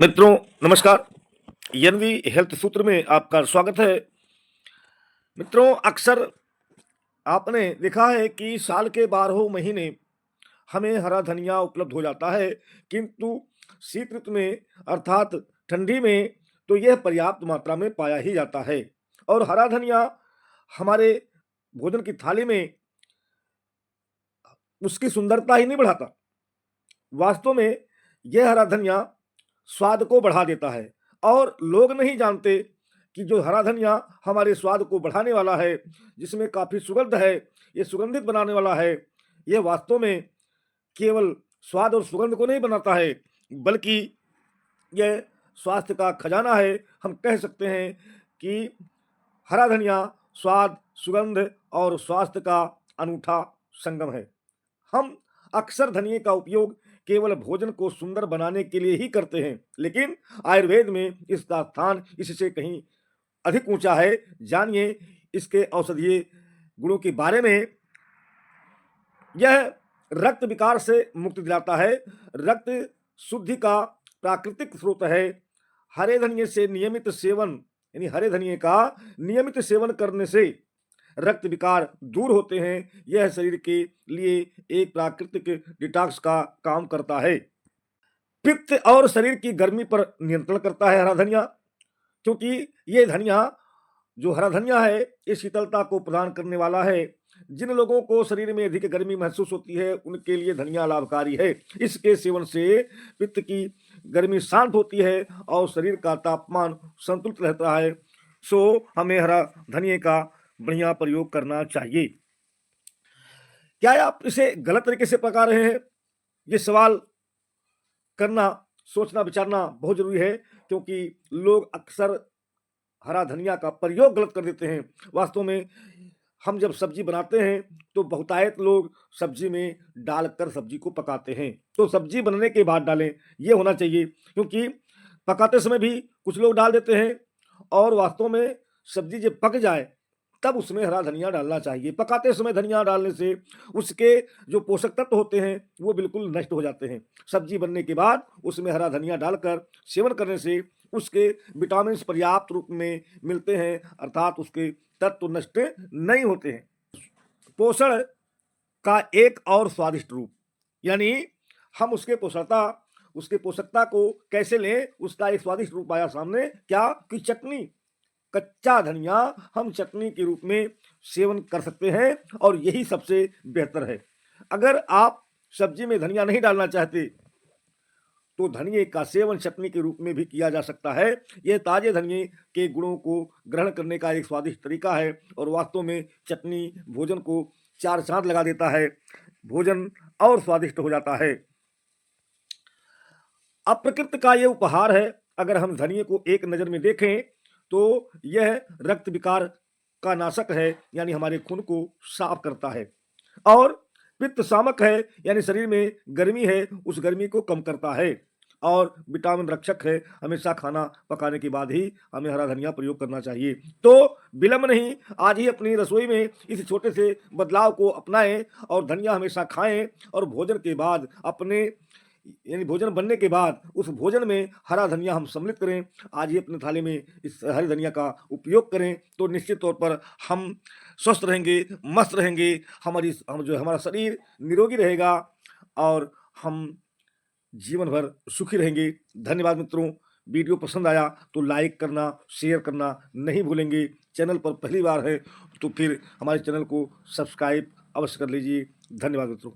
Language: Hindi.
मित्रों नमस्कार। एनवी हेल्थ सूत्र में आपका स्वागत है। मित्रों, अक्सर आपने देखा है कि साल के 12 महीने हमें हरा धनिया उपलब्ध हो जाता है, किंतु शीत ऋतु में अर्थात ठंडी में तो यह पर्याप्त मात्रा में पाया ही जाता है। और हरा धनिया हमारे भोजन की थाली में उसकी सुंदरता ही नहीं बढ़ाता, वास्तव में यह हरा धनिया स्वाद को बढ़ा देता है। और लोग नहीं जानते कि जो हरा धनिया हमारे स्वाद को बढ़ाने वाला है, जिसमें काफ़ी सुगंध है, ये सुगंधित बनाने वाला है, यह वास्तव में केवल स्वाद और सुगंध को नहीं बनाता है, बल्कि यह स्वास्थ्य का खजाना है। हम कह सकते हैं कि हरा धनिया स्वाद, सुगंध और स्वास्थ्य का अनूठा संगम है। हम अक्सर धनिये का उपयोग केवल भोजन को सुंदर बनाने के लिए ही करते हैं, लेकिन आयुर्वेद में इसका स्थान इससे कहीं अधिक ऊंचा है। जानिए इसके औषधीय गुणों के बारे में। यह रक्त विकार से मुक्ति दिलाता है, रक्त शुद्धि का प्राकृतिक स्रोत है। हरे धनिये से नियमित सेवन यानी हरे धनिये का नियमित सेवन करने से रक्त विकार दूर होते हैं। यह शरीर के लिए एक प्राकृतिक डिटॉक्स का काम करता है। पित्त और शरीर की गर्मी पर नियंत्रण करता है हरा धनिया, क्योंकि ये धनिया जो हरा धनिया है ये शीतलता को प्रदान करने वाला है। जिन लोगों को शरीर में अधिक गर्मी महसूस होती है उनके लिए धनिया लाभकारी है। इसके सेवन से पित्त की गर्मी शांत होती है और शरीर का तापमान संतुलित रहता है। सो हमें हरा धनिये का बढ़िया प्रयोग करना चाहिए। क्या आप इसे गलत तरीके से पका रहे हैं? ये सवाल करना, सोचना विचारना बहुत जरूरी है, क्योंकि लोग अक्सर हरा धनिया का प्रयोग गलत कर देते हैं। वास्तव में हम जब सब्जी बनाते हैं तो बहुतायत लोग सब्जी में डालकर सब्जी को पकाते हैं, तो सब्जी बनने के बाद डालें, ये होना चाहिए। क्योंकि पकाते समय भी कुछ लोग डाल देते हैं और वास्तव में सब्जी जब पक जाए तब उसमें हरा धनिया डालना चाहिए। पकाते समय धनिया डालने से उसके जो पोषक तत्व होते हैं वो बिल्कुल नष्ट हो जाते हैं। सब्जी बनने के बाद उसमें हरा धनिया डालकर सेवन करने से उसके विटामिन पर्याप्त रूप में मिलते हैं, अर्थात उसके तत्व नष्ट नहीं होते हैं। पोषण का एक और स्वादिष्ट रूप, यानी हम उसके पोषकता को कैसे लें, उसका एक स्वादिष्ट रूप आया सामने। क्या कि चटनी, कच्चा धनिया हम चटनी के रूप में सेवन कर सकते हैं और यही सबसे बेहतर है। अगर आप सब्जी में धनिया नहीं डालना चाहते तो धनिये का सेवन चटनी के रूप में भी किया जा सकता है। यह ताजे धनिये के गुणों को ग्रहण करने का एक स्वादिष्ट तरीका है और वास्तव में चटनी भोजन को चार चांद लगा देता है, भोजन और स्वादिष्ट हो जाता है। अप्रकृति का यह उपहार है। अगर हम धनिये को एक नज़र में देखें तो यह रक्त विकार का नाशक है, यानी हमारे खून को साफ करता है। और पित्त शामक है, यानी शरीर में गर्मी है उस गर्मी को कम करता है। और विटामिन रक्षक है। हमेशा खाना पकाने के बाद ही हमें हरा धनिया प्रयोग करना चाहिए। तो विलंब नहीं, आज ही अपनी रसोई में इस छोटे से बदलाव को अपनाएं और धनिया हमेशा खाएं। और भोजन के बाद अपने यानी भोजन बनने के बाद उस भोजन में हरा धनिया हम सम्मिलित करें। आज ही अपनी थाली में इस हरी धनिया का उपयोग करें तो निश्चित तौर पर हम स्वस्थ रहेंगे, मस्त रहेंगे, हमारा शरीर निरोगी रहेगा और हम जीवन भर सुखी रहेंगे। धन्यवाद मित्रों। वीडियो पसंद आया तो लाइक करना, शेयर करना नहीं भूलेंगे। चैनल पर पहली बार है तो फिर हमारे चैनल को सब्सक्राइब अवश्य कर लीजिए। धन्यवाद मित्रों।